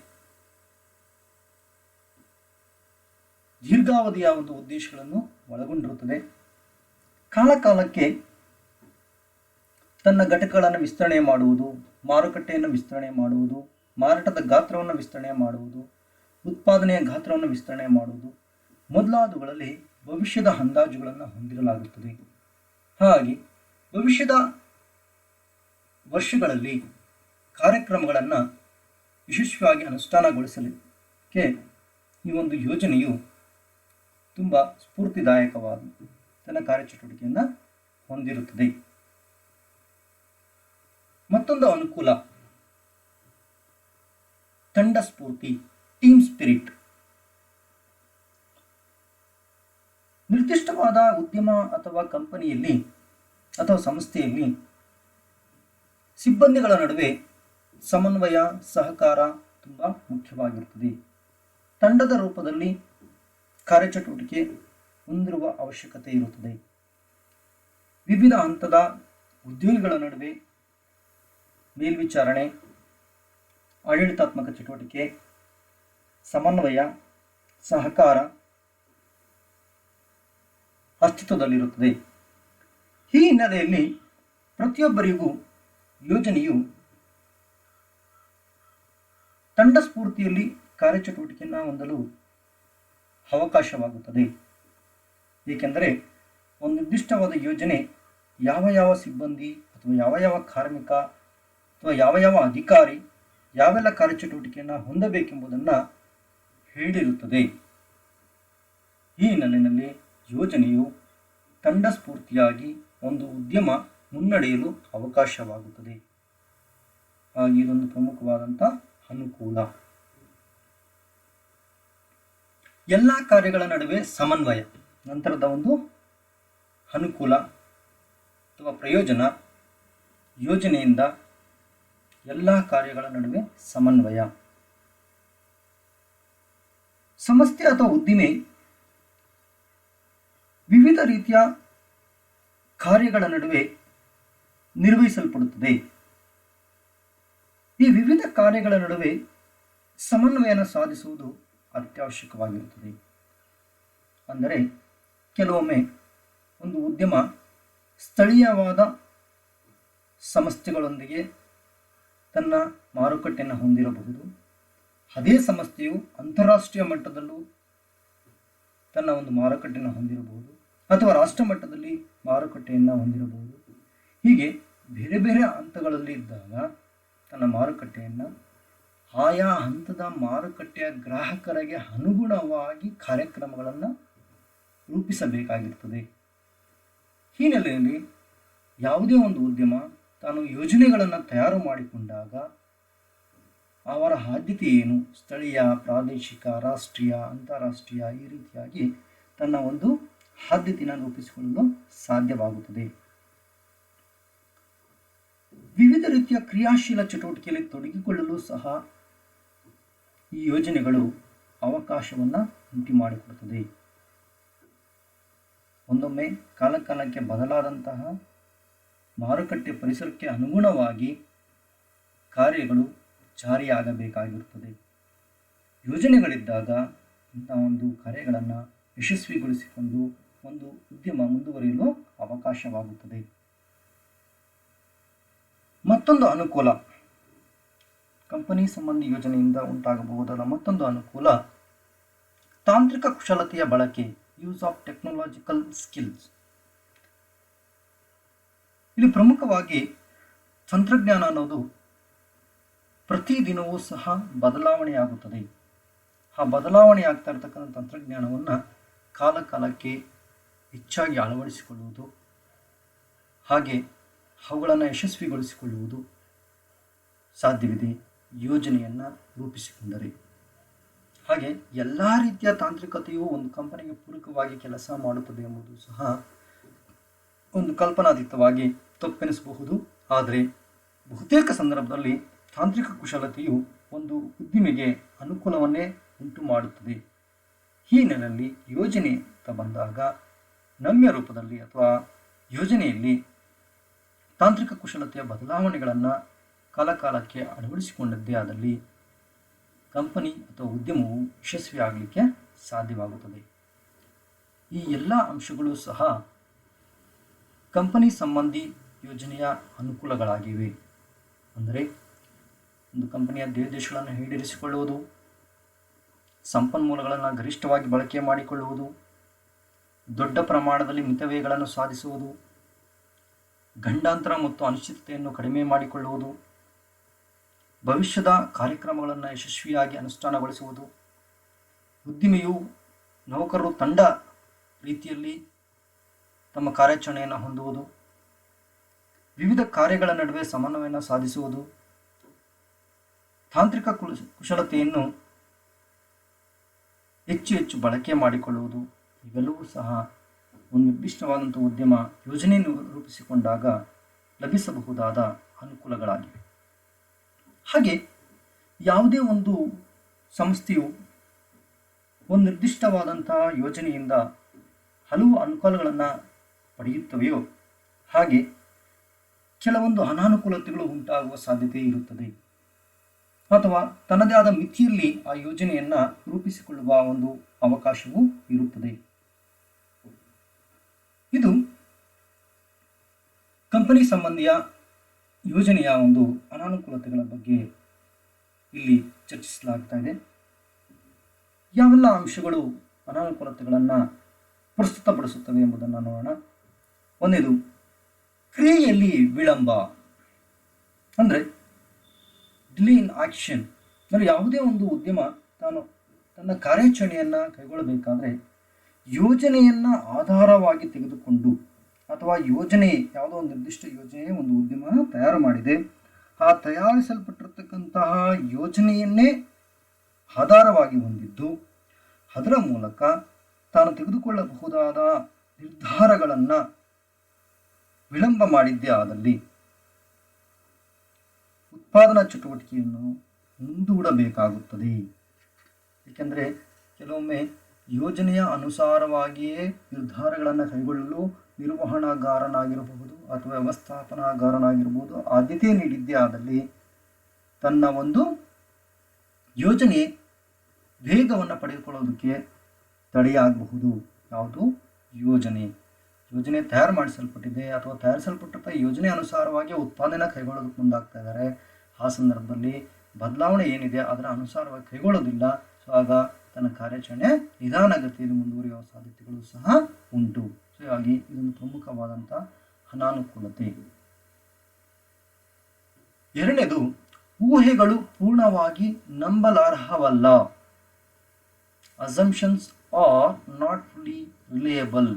ದೀರ್ಘಾವಧಿಯ ಒಂದು ಉದ್ದೇಶಗಳನ್ನು ಒಳಗೊಂಡಿರುತ್ತದೆ. ಕಾಲಕಾಲಕ್ಕೆ ತನ್ನ ಘಟಕಗಳನ್ನು ವಿಸ್ತರಣೆ ಮಾಡುವುದು, ಮಾರುಕಟ್ಟೆಯನ್ನು ವಿಸ್ತರಣೆ ಮಾಡುವುದು, ಮಾರಾಟದ ಗಾತ್ರವನ್ನು ವಿಸ್ತರಣೆ ಮಾಡುವುದು, ಉತ್ಪಾದನೆಯ ಗಾತ್ರವನ್ನು ವಿಸ್ತರಣೆ ಮಾಡುವುದು ಮೊದಲಾದವುಗಳಲ್ಲಿ ಭವಿಷ್ಯದ ಅಂದಾಜುಗಳನ್ನು ಹೊಂದಿರಲಾಗುತ್ತದೆ. ಹಾಗೆ ಭವಿಷ್ಯದ ವರ್ಷಗಳಲ್ಲಿ ಕಾರ್ಯಕ್ರಮಗಳನ್ನು ಯಶಸ್ವಿಯಾಗಿ ಅನುಷ್ಠಾನಗೊಳಿಸಲಿಕ್ಕೆ ಈ ಒಂದು ಯೋಜನೆಯು ತುಂಬ ಸ್ಫೂರ್ತಿದಾಯಕವಾದ ತನ್ನ ಕಾರ್ಯಚಟುವಟಿಕೆಯನ್ನು ಹೊಂದಿರುತ್ತದೆ. ಮತ್ತೊಂದು ಅನುಕೂಲ ತಂಡ ಸ್ಫೂರ್ತಿ, ಟೀಮ್ ಸ್ಪಿರಿಟ್. ನಿರ್ದಿಷ್ಟವಾದ ಉದ್ಯಮ ಅಥವಾ ಕಂಪನಿಯಲ್ಲಿ ಅಥವಾ ಸಂಸ್ಥೆಯಲ್ಲಿ ಸಿಬ್ಬಂದಿಗಳ ನಡುವೆ ಸಮನ್ವಯ, ಸಹಕಾರ ತುಂಬ ಮುಖ್ಯವಾಗಿರುತ್ತದೆ. ತಂಡದ ರೂಪದಲ್ಲಿ ಕಾರ್ಯಚಟುವಟಿಕೆ ಹೊಂದಿರುವ ಅವಶ್ಯಕತೆ ಇರುತ್ತದೆ. ವಿವಿಧ ಹಂತದ ಉದ್ಯೋಗಿಗಳ ನಡುವೆ ಮೇಲ್ವಿಚಾರಣೆ, ಆಡಳಿತಾತ್ಮಕ ಚಟುವಟಿಕೆ, ಸಮನ್ವಯ, ಸಹಕಾರ ಅಸ್ತಿತ್ವದಲ್ಲಿರುತ್ತದೆ. ಈ ಹಿನ್ನೆಲೆಯಲ್ಲಿ ಪ್ರತಿಯೊಬ್ಬರಿಗೂ ಯೋಜನೆಯು ತಂಡ ಸ್ಫೂರ್ತಿಯಲ್ಲಿ ಕಾರ್ಯಚಟುವಟಿಕೆಯನ್ನು ಹೊಂದಲು ಅವಕಾಶವಾಗುತ್ತದೆ. ಏಕೆಂದರೆ ಒಂದು ನಿರ್ದಿಷ್ಟವಾದ ಯೋಜನೆ ಯಾವ ಯಾವ ಸಿಬ್ಬಂದಿ ಅಥವಾ ಯಾವ ಯಾವ ಕಾರ್ಮಿಕ ಅಥವಾ ಯಾವ ಯಾವ ಅಧಿಕಾರಿ ಯಾವೆಲ್ಲ ಕಾರ್ಯಚಟುವಟಿಕೆಯನ್ನು ಹೊಂದಬೇಕೆಂಬುದನ್ನು ಹೇಳಿರುತ್ತದೆ. ಈ ಹಿನ್ನೆಲೆಯಲ್ಲಿ ಯೋಜನೆಯು ತಂಡ ಸ್ಫೂರ್ತಿಯಾಗಿ ಒಂದು ಉದ್ಯಮ ಮುನ್ನಡೆಯಲು ಅವಕಾಶವಾಗುತ್ತದೆ. ಇದೊಂದು ಪ್ರಮುಖವಾದಂಥ ಅನುಕೂಲ. ಎಲ್ಲ ಕಾರ್ಯಗಳ ನಡುವೆ ಸಮನ್ವಯ ನಂತರದ ಒಂದು ಅನುಕೂಲ ಅಥವಾ ಪ್ರಯೋಜನ. ಯೋಜನೆಯಿಂದ ಎಲ್ಲ ಕಾರ್ಯಗಳ ನಡುವೆ ಸಮನ್ವಯ. ಸಂಸ್ಥೆ ಅಥವಾ ಉದ್ದಿಮೆ ವಿವಿಧ ರೀತಿಯ ಕಾರ್ಯಗಳ ನಡುವೆ ನಿರ್ವಹಿಸಲ್ಪಡುತ್ತದೆ. ಈ ವಿವಿಧ ಕಾರ್ಯಗಳ ನಡುವೆ ಸಮನ್ವಯನ ಸಾಧಿಸುವುದು ಅತ್ಯವಶ್ಯಕವಾಗಿರುತ್ತದೆ. ಅಂದರೆ ಕೆಲವೊಮ್ಮೆ ಒಂದು ಉದ್ಯಮ ಸ್ಥಳೀಯವಾದ ಸಂಸ್ಥೆಗಳೊಂದಿಗೆ ತನ್ನ ಮಾರುಕಟ್ಟೆಯನ್ನು ಹೊಂದಿರಬಹುದು. ಅದೇ ಸಂಸ್ಥೆಯು ಅಂತಾರಾಷ್ಟ್ರೀಯ ಮಟ್ಟದಲ್ಲೂ ತನ್ನ ಒಂದು ಮಾರುಕಟ್ಟೆಯನ್ನು ಹೊಂದಿರಬಹುದು ಅಥವಾ ರಾಷ್ಟ್ರ ಮಟ್ಟದಲ್ಲಿ ಮಾರುಕಟ್ಟೆಯನ್ನು ಹೊಂದಿರಬಹುದು. ಹೀಗೆ ಬೇರೆ ಬೇರೆ ಹಂತಗಳಲ್ಲಿ ಇದ್ದಾಗ ತನ್ನ ಮಾರುಕಟ್ಟೆಯನ್ನು ಆಯಾ ಹಂತದ ಮಾರುಕಟ್ಟೆಯ ಗ್ರಾಹಕರಿಗೆ ಅನುಗುಣವಾಗಿ ಕಾರ್ಯಕ್ರಮಗಳನ್ನು ರೂಪಿಸಬೇಕಾಗಿರ್ತದೆ. ಈ ಹಿನ್ನೆಲೆಯಲ್ಲಿ ಯಾವುದೇ ಒಂದು ಉದ್ಯಮ ತಾನು ಯೋಜನೆಗಳನ್ನು ತಯಾರು ಮಾಡಿಕೊಂಡಾಗ ಅವರ ಆದ್ಯತೆ ಏನು, ಸ್ಥಳೀಯ, ಪ್ರಾದೇಶಿಕ, ರಾಷ್ಟ್ರೀಯ, ಅಂತಾರಾಷ್ಟ್ರೀಯ, ಈ ರೀತಿಯಾಗಿ ತನ್ನ ಒಂದು ಆದ್ಯತೆಯನ್ನು ರೂಪಿಸಿಕೊಳ್ಳಲು ಸಾಧ್ಯವಾಗುತ್ತದೆ. ವಿವಿಧ ರೀತಿಯ ಕ್ರಿಯಾಶೀಲ ಚಟುವಟಿಕೆಯಲ್ಲಿ ತೊಡಗಿಕೊಳ್ಳಲು ಸಹ ಈ ಯೋಜನೆಗಳು ಅವಕಾಶವನ್ನು ಉಂಟು ಮಾಡಿಕೊಡುತ್ತದೆ. ಒಂದೊಮ್ಮೆ ಕಾಲಕಾಲಕ್ಕೆ ಬದಲಾದಂತಹ ಮಾರುಕಟ್ಟೆ ಪರಿಸರಕ್ಕೆ ಅನುಗುಣವಾಗಿ ಕಾರ್ಯಗಳು ಜಾರಿಯಾಗಬೇಕಾಗಿರುತ್ತದೆ. ಯೋಜನೆಗಳಿದ್ದಾಗ ಇಂಥ ಒಂದು ಕಾರ್ಯಗಳನ್ನು ಯಶಸ್ವಿಗೊಳಿಸಿಕೊಂಡು ಒಂದು ಉದ್ಯಮ ಮುಂದುವರಿಯಲು ಅವಕಾಶವಾಗುತ್ತದೆ. ಮತ್ತೊಂದು ಅನುಕೂಲ, ಕಂಪನಿ ಸಂಬಂಧಿ ಯೋಜನೆಯಿಂದ ಉಂಟಾಗಬಹುದಾದ ಮತ್ತೊಂದು ಅನುಕೂಲ ತಾಂತ್ರಿಕ ಕುಶಲತೆಯ ಬಳಕೆ, ಯೂಸ್ ಆಫ್ ಟೆಕ್ನಾಲಜಿಕಲ್ ಸ್ಕಿಲ್ಸ್. ಇಲ್ಲಿ ಪ್ರಮುಖವಾಗಿ ತಂತ್ರಜ್ಞಾನ ಅನ್ನೋದು ಪ್ರತಿದಿನವೂ ಸಹ ಬದಲಾವಣೆಯಾಗುತ್ತದೆ. ಆ ಬದಲಾವಣೆ ಆಗ್ತಾ ಇರತಕ್ಕಂಥ ತಂತ್ರಜ್ಞಾನವನ್ನು ಕಾಲಕಾಲಕ್ಕೆ ಹೆಚ್ಚಾಗಿ ಅಳವಡಿಸಿಕೊಳ್ಳುವುದು, ಹಾಗೆ ಅವುಗಳನ್ನು ಯಶಸ್ವಿಗೊಳಿಸಿಕೊಳ್ಳುವುದು ಸಾಧ್ಯವಿದೆ ಯೋಜನೆಯನ್ನು ರೂಪಿಸಿಕೊಂಡರೆ. ಹಾಗೆ ಎಲ್ಲ ರೀತಿಯ ತಾಂತ್ರಿಕತೆಯು ಒಂದು ಕಂಪನಿಗೆ ಪೂರಕವಾಗಿ ಕೆಲಸ ಮಾಡುತ್ತದೆ ಎಂಬುದು ಸಹ ಒಂದು ಕಲ್ಪನಾತೀತವಾಗಿ ತಪ್ಪೆನಿಸಬಹುದು. ಆದರೆ ಬಹುತೇಕ ಸಂದರ್ಭದಲ್ಲಿ ತಾಂತ್ರಿಕ ಕುಶಲತೆಯು ಒಂದು ಉದ್ದಿಮೆಗೆ ಅನುಕೂಲವನ್ನೇ ಉಂಟು ಮಾಡುತ್ತದೆ. ಈ ಹಿನ್ನೆಲೆಯಲ್ಲಿ ಯೋಜನೆ ಅಂತ ಬಂದಾಗ ನಮ್ಯ ರೂಪದಲ್ಲಿ ಅಥವಾ ಯೋಜನೆಯಲ್ಲಿ ತಾಂತ್ರಿಕ ಕುಶಲತೆಯ ಬದಲಾವಣೆಗಳನ್ನು ಕಾಲಕಾಲಕ್ಕೆ ಅಳವಡಿಸಿಕೊಂಡದ್ದೇ ಆದಲ್ಲಿ ಕಂಪನಿ ಅಥವಾ ಉದ್ಯಮವು ಯಶಸ್ವಿಯಾಗಲಿಕ್ಕೆ ಸಾಧ್ಯವಾಗುತ್ತದೆ. ಈ ಎಲ್ಲ ಅಂಶಗಳು ಸಹ ಕಂಪನಿ ಸಂಬಂಧಿ ಯೋಜನೆಯ ಅನುಕೂಲಗಳಾಗಿವೆ. ಅಂದರೆ ಒಂದು ಕಂಪನಿಯ ಧ್ಯೇಯೋದ್ದೇಶಗಳನ್ನು ಈಡೇರಿಸಿಕೊಳ್ಳುವುದು, ಸಂಪನ್ಮೂಲಗಳನ್ನು ಗರಿಷ್ಠವಾಗಿ ಬಳಕೆ ಮಾಡಿಕೊಳ್ಳುವುದು, ದೊಡ್ಡ ಪ್ರಮಾಣದಲ್ಲಿ ಮಿತವ್ಯಯಗಳನ್ನು ಸಾಧಿಸುವುದು, ಗಂಡಾಂತರ ಮತ್ತು ಅನಿಶ್ಚಿತತೆಯನ್ನು ಕಡಿಮೆ ಮಾಡಿಕೊಳ್ಳುವುದು, ಭವಿಷ್ಯದ ಕಾರ್ಯಕ್ರಮಗಳನ್ನು ಯಶಸ್ವಿಯಾಗಿ ಅನುಷ್ಠಾನಗೊಳಿಸುವುದು, ಉದ್ದಿಮೆಯು ನೌಕರರು ತಂಡ ರೀತಿಯಲ್ಲಿ ತಮ್ಮ ಕಾರ್ಯಾಚರಣೆಯನ್ನು ಹೊಂದುವುದು, ವಿವಿಧ ಕಾರ್ಯಗಳ ನಡುವೆ ಸಮನ್ವಯವನ್ನು ಸಾಧಿಸುವುದು, ತಾಂತ್ರಿಕ ಕುಶಲತೆಯನ್ನು ಹೆಚ್ಚು ಬಳಕೆ ಮಾಡಿಕೊಳ್ಳುವುದು, ಇವೆಲ್ಲವೂ ಸಹ ಒಂದು ನಿರ್ದಿಷ್ಟವಾದಂಥ ಉದ್ಯಮ ಯೋಜನೆಯನ್ನು ರೂಪಿಸಿಕೊಂಡಾಗ ಲಭಿಸಬಹುದಾದ ಅನುಕೂಲಗಳಾಗಿವೆ. ಹಾಗೆ ಯಾವುದೇ ಒಂದು ಸಂಸ್ಥೆಯು ಒಂದು ನಿರ್ದಿಷ್ಟವಾದಂತಹ ಯೋಜನೆಯಿಂದ ಹಲವು ಅನುಕೂಲಗಳನ್ನು ಪಡೆಯುತ್ತವೆಯೋ ಹಾಗೆ ಕೆಲವೊಂದು ಅನಾನುಕೂಲತೆಗಳು ಉಂಟಾಗುವ ಸಾಧ್ಯತೆ ಇರುತ್ತದೆ. ಅಥವಾ ತನ್ನದೇ ಆದ ಮಿತಿಯಲ್ಲಿ ಆ ಯೋಜನೆಯನ್ನು ರೂಪಿಸಿಕೊಳ್ಳುವ ಒಂದು ಅವಕಾಶವೂ ಇರುತ್ತದೆ. ಇದು ಕಂಪನಿ ಸಂಬಂಧಿಯ ಯೋಜನೆಯ ಒಂದು ಅನಾನುಕೂಲತೆಗಳ ಬಗ್ಗೆ ಇಲ್ಲಿ ಚರ್ಚಿಸಲಾಗ್ತಾ ಇದೆ. ಯಾವೆಲ್ಲ ಅಂಶಗಳು ಅನಾನುಕೂಲತೆಗಳನ್ನು ಪ್ರಸ್ತುತಪಡಿಸುತ್ತವೆ ಎಂಬುದನ್ನು ನೋಡೋಣ. ಒಂದೇದು ಕ್ರಿಯೆಯಲ್ಲಿ ವಿಳಂಬ, ಅಂದರೆ ಡಿಲೇ ಇನ್ ಆಕ್ಷನ್. ಅಂದರೆ ಯಾವುದೇ ಒಂದು ಉದ್ಯಮ ತನ್ನ ಕಾರ್ಯಾಚರಣೆಯನ್ನು ಕೈಗೊಳ್ಳಬೇಕಾದ್ರೆ ಯೋಜನೆಯನ್ನು ಆಧಾರವಾಗಿ ತೆಗೆದುಕೊಂಡು ಅಥವಾ ಯಾವುದೋ ಒಂದು ನಿರ್ದಿಷ್ಟ ಯೋಜನೆ ಒಂದು ಉದ್ಯಮ ತಯಾರು ಮಾಡಿದೆ, ಆ ತಯಾರಿಸಲ್ಪಟ್ಟಿರ್ತಕ್ಕಂತಹ ಯೋಜನೆಯನ್ನೇ ಆಧಾರವಾಗಿ ಹೊಂದಿದ್ದು ಅದರ ಮೂಲಕ ತಾನು ತೆಗೆದುಕೊಳ್ಳಬಹುದಾದ ನಿರ್ಧಾರಗಳನ್ನು ವಿಳಂಬ ಮಾಡಿದ್ದೇ ಆದಲ್ಲಿ ಉತ್ಪಾದನಾ ಚಟುವಟಿಕೆಯನ್ನು ಮುಂದೂಡಬೇಕಾಗುತ್ತದೆ. ಏಕೆಂದರೆ ಕೆಲವೊಮ್ಮೆ ಯೋಜನೆಯ ಅನುಸಾರವಾಗಿಯೇ ನಿರ್ಧಾರಗಳನ್ನು ಕೈಗೊಳ್ಳಲು ನಿರ್ವಹಣಾಗಾರನಾಗಿರಬಹುದು ಅಥವಾ ವ್ಯವಸ್ಥಾಪನಾಗಾರನಾಗಿರ್ಬೋದು ಆದ್ಯತೆ ನೀಡಿದ್ದೇ ಆದಲ್ಲಿ ತನ್ನ ಒಂದು ಯೋಜನೆ ವೇಗವನ್ನು ಪಡೆದುಕೊಳ್ಳೋದಕ್ಕೆ ತಡೆಯಾಗಬಹುದು. ಯಾವುದು? ಯೋಜನೆ ತಯಾರು ಮಾಡಿಸಲ್ಪಟ್ಟಿದೆ ಅಥವಾ ತಯಾರಿಸಲ್ಪಟ್ಟ ಯೋಜನೆ ಅನುಸಾರವಾಗಿ ಉತ್ಪಾದನೆ ಕೈಗೊಳ್ಳೋದಕ್ಕೆ ಮುಂದಾಗ್ತಾ ಇದ್ದಾರೆ. ಆ ಸಂದರ್ಭದಲ್ಲಿ ಬದಲಾವಣೆ ಏನಿದೆ ಅದರ ಅನುಸಾರವಾಗಿ ಕೈಗೊಳ್ಳೋದಿಲ್ಲ. ಸೊ ಆಗ ತನ್ನ ಕಾರ್ಯಾಚರಣೆ ನಿಧಾನಗತಿಯಲ್ಲಿ ಮುಂದುವರಿಯುವ ಸಾಧ್ಯತೆಗಳು ಸಹ ಉಂಟು. ಸೊ ಹೀಗಾಗಿ ಇದೊಂದು ಪ್ರಮುಖವಾದಂಥ ಅನಾನುಕೂಲತೆ. ಎರಡನೇದು ಊಹೆಗಳು ಪೂರ್ಣವಾಗಿ ನಂಬಲಾರ್ಹವಲ್ಲ. Assumptions are not fully reliable.